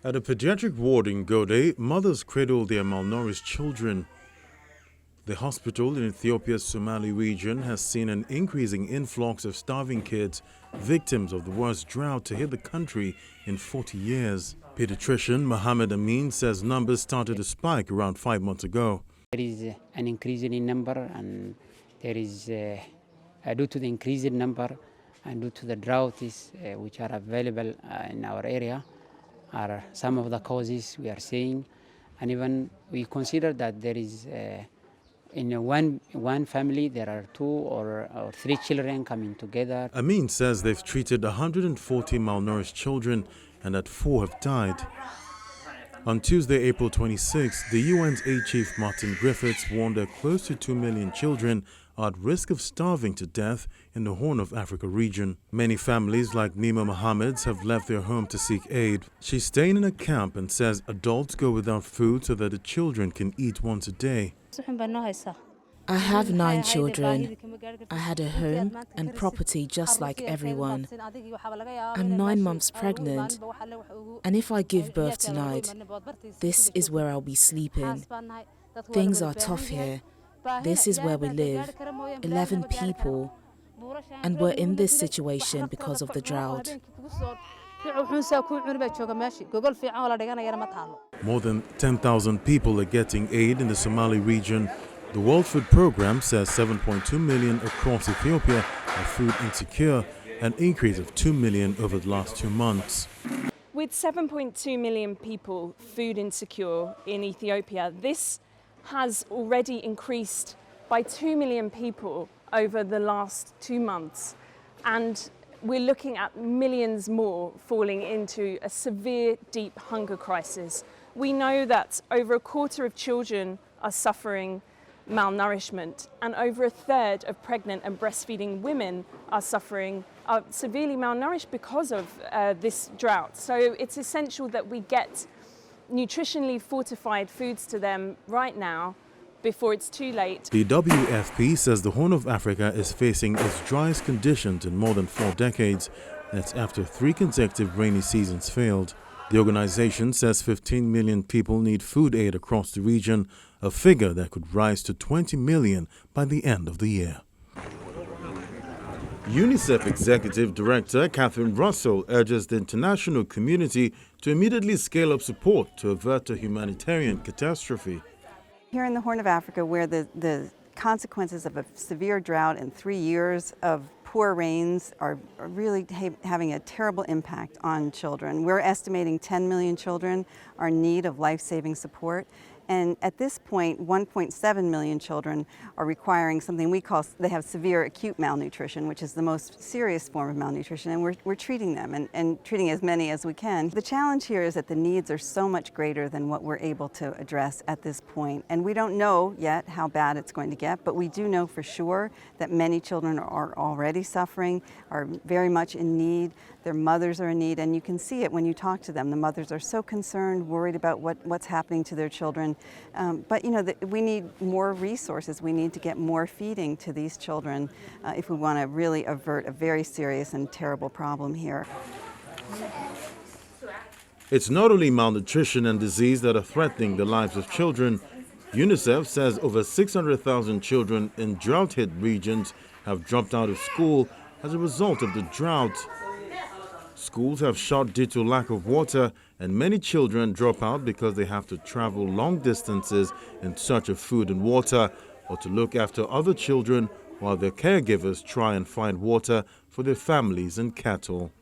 At a pediatric ward in Gode, mothers cradle their malnourished children. The hospital in Ethiopia's Somali region has seen an increasing influx of starving kids, victims of the worst drought to hit the country in 40 years. Pediatrician Mohammed Amin says numbers started to spike around 5 months ago. There is an increase in number, and there is due to the increase in number and due to the droughts which are available in our area are some of the causes we are seeing, and even we consider that there is in one family there are 2 or 3 children coming together. Amin says they've treated 140 malnourished children and that 4 have died. On Tuesday, April 26, the UN's aid chief Martin Griffiths warned that close to 2 million children are at risk of starving to death in the Horn of Africa region. Many families like Nima Mohammed's have left their home to seek aid. She's staying in a camp and says adults go without food so that the children can eat once a day. I have 9 children. I had a home and property just like everyone. I'm 9 months pregnant, and if I give birth tonight, this is where I'll be sleeping. Things are tough here. This is where we live, 11 people, and we're in this situation because of the drought. More than 10,000 people are getting aid in the Somali region. The World Food Programme says 7.2 million across Ethiopia are food insecure, an increase of 2 million over the last 2 months. With 7.2 million people food insecure in Ethiopia, this has already increased by 2 million people over the last 2 months. And we're looking at millions more falling into a severe, deep hunger crisis. We know that over a quarter of children are suffering malnourishment, and over a third of pregnant and breastfeeding women are severely malnourished because of this drought. So it's essential that we get nutritionally fortified foods to them right now before it's too late. The WFP says the Horn of Africa is facing its driest conditions in more than 4 decades. That's after 3 consecutive rainy seasons failed. The organization says 15 million people need food aid across the region, a figure that could rise to 20 million by the end of the year. UNICEF Executive Director Catherine Russell urges the international community to immediately scale up support to avert a humanitarian catastrophe. Here in the Horn of Africa, where the consequences of a severe drought and 3 years of poor rains are really having a terrible impact on children. We're estimating 10 million children are in need of life-saving support. And at this point, 1.7 million children are requiring something we call, they have severe acute malnutrition, which is the most serious form of malnutrition, and we're treating them and treating as many as we can. The challenge here is that the needs are so much greater than what we're able to address at this point. And we don't know yet how bad it's going to get, but we do know for sure that many children are already suffering, are very much in need. Their mothers are in need, and you can see it when you talk to them. The mothers are so concerned, worried about what's happening to their children. But you know, we need more resources. We need to get more feeding to these children if we want to really avert a very serious and terrible problem here. It's not only malnutrition and disease that are threatening the lives of children. UNICEF says over 600,000 children in drought-hit regions have dropped out of school as a result of the drought. Schools have shut due to lack of water, and many children drop out because they have to travel long distances in search of food and water, or to look after other children while their caregivers try and find water for their families and cattle.